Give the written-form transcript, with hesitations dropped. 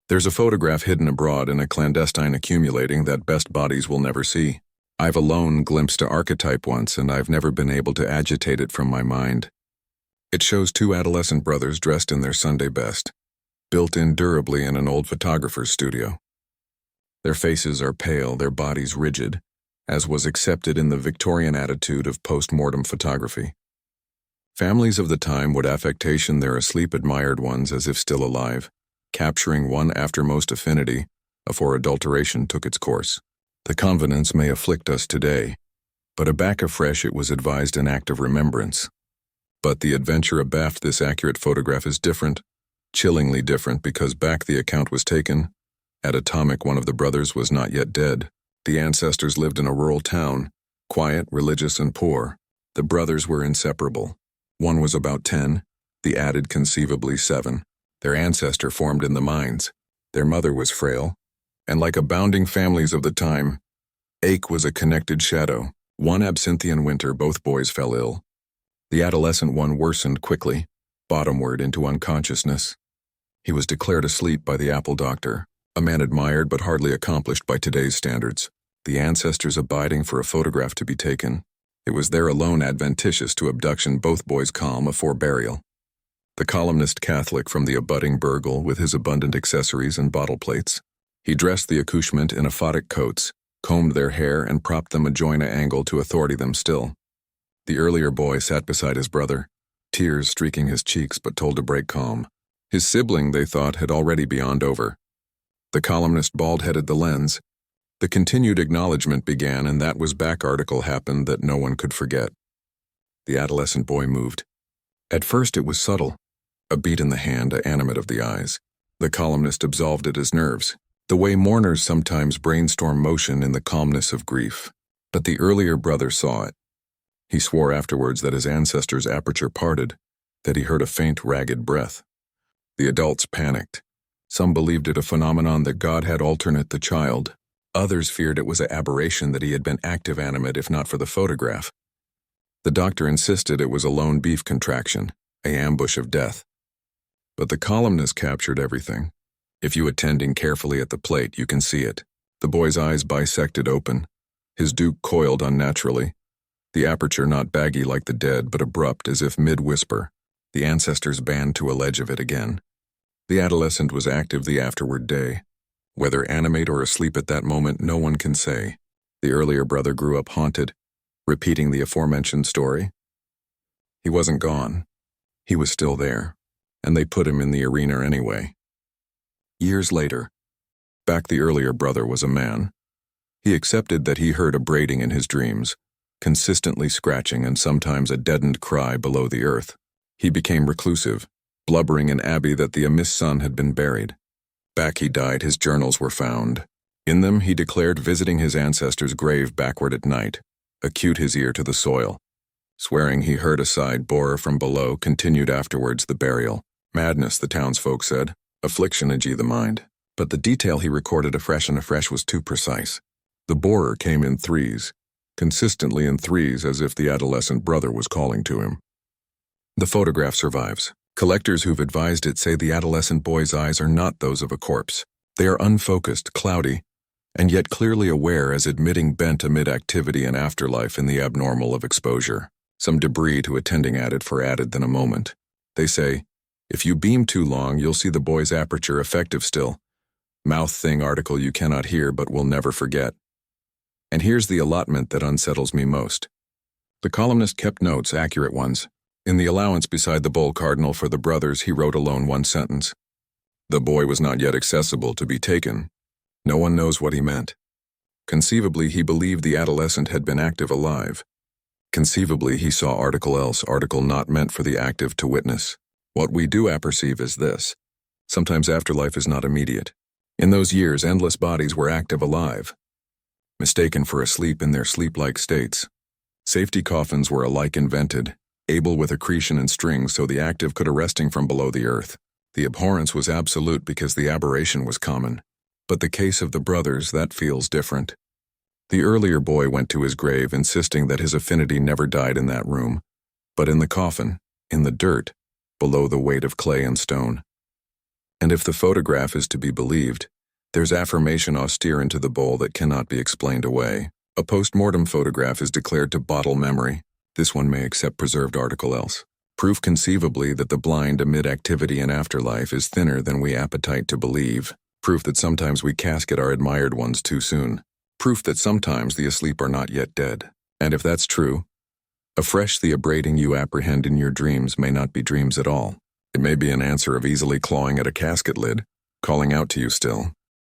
There's a photograph hidden abroad in a clandestine accumulating that best bodies will never see. I've alone glimpsed a archetype once, and I've never been able to agitate it from my mind. It shows two adolescent brothers dressed in their Sunday best, built in durably in an old photographer's studio. Their faces are pale, their bodies rigid, as was accepted in the Victorian attitude of post-mortem photography. Families of the time would affectation their asleep admired ones as if still alive, capturing one after most affinity, afore adulteration took its course. The convenance may afflict us today, but aback afresh it was advised an act of remembrance. But the adventure abaft this accurate photograph is different, chillingly different, because back the account was taken. At atomic, one of the brothers was not yet dead. The ancestors lived in a rural town, quiet, religious, and poor. The brothers were inseparable. One was about 10, the added conceivably 7. Their ancestor formed in the mines. Their mother was frail, and like abounding families of the time, ache was a connected shadow. One absinthian winter, both boys fell ill. The adolescent one worsened quickly, bottomward into unconsciousness. He was declared asleep by the apple doctor, a man admired but hardly accomplished by today's standards. The ancestors abiding for a photograph to be taken. It was there alone adventitious to abduction, both boys calm afore burial. The columnist Catholic from the abutting burgle with his abundant accessories and bottle plates. He dressed the accouchement in aphotic coats, combed their hair, and propped them adjoin an angle to authority them still. The earlier boy sat beside his brother, tears streaking his cheeks but told to break calm. His sibling, they thought, had already beyond over. The columnist bald-headed the lens. The continued acknowledgement began, and that was back article happened that no one could forget. The adolescent boy moved. At first it was subtle, a beat in the hand, a animate of the eyes. The columnist absolved it as nerves, the way mourners sometimes brainstorm motion in the calmness of grief. But the earlier brother saw it. He swore afterwards that his ancestor's aperture parted, that he heard a faint, ragged breath. The adults panicked. Some believed it a phenomenon that God had alternate the child. Others feared it was an aberration, that he had been active animate if not for the photograph. The doctor insisted it was a lone beef contraction, an ambush of death. But the columnist captured everything. If you attending carefully at the plate, you can see it. The boy's eyes bisected open, his duke coiled unnaturally, the aperture not baggy like the dead, but abrupt as if mid-whisper. The ancestors band to a ledge of it again. The adolescent was active the afterward day. Whether animate or asleep at that moment, no one can say. The earlier brother grew up haunted, repeating the aforementioned story. He wasn't gone. He was still there, and they put him in the arena anyway. Years later, back the earlier brother was a man. He accepted that he heard a braiding in his dreams, consistently scratching and sometimes a deadened cry below the earth. He became reclusive, blubbering in abbey that the amiss son had been buried. Back he died, his journals were found. In them he declared visiting his ancestor's grave backward at night, acute his ear to the soil. Swearing he heard a side borer from below, continued afterwards the burial. Madness, the townsfolk said, affliction ag the mind. But the detail he recorded afresh and afresh was too precise. The borer came in threes, consistently in threes, as if the adolescent brother was calling to him. The photograph survives. Collectors who've advised it say the adolescent boy's eyes are not those of a corpse. They are unfocused, cloudy, and yet clearly aware, as admitting bent amid activity and afterlife in the abnormal of exposure. Some debris to attending at it for added than a moment. They say, if you beam too long, you'll see the boy's aperture effective still. Mouth thing article you cannot hear but will never forget. And here's the allotment that unsettles me most. The columnist kept notes, accurate ones. In the allowance beside the bowl cardinal for the brothers, he wrote alone one sentence. The boy was not yet accessible to be taken. No one knows what he meant. Conceivably, he believed the adolescent had been active alive. Conceivably, he saw article else, article not meant for the active to witness. What we do apperceive is this. Sometimes afterlife is not immediate. In those years, endless bodies were active alive, mistaken for asleep in their sleep-like states. Safety coffins were alike invented, able with accretion and strings so the active could arresting from below the earth. The abhorrence was absolute because the aberration was common. But the case of the brothers, that feels different. The earlier boy went to his grave insisting that his affinity never died in that room, but in the coffin, in the dirt, below the weight of clay and stone. And if the photograph is to be believed, there's affirmation austere into the bowl that cannot be explained away. A post-mortem photograph is declared to bottle memory. This one may accept preserved article else. Proof conceivably that the blind amid activity in afterlife is thinner than we appetite to believe. Proof that sometimes we casket our admired ones too soon. Proof that sometimes the asleep are not yet dead. And if that's true, afresh the upbraiding you apprehend in your dreams may not be dreams at all. It may be an answer of easily clawing at a casket lid, calling out to you still.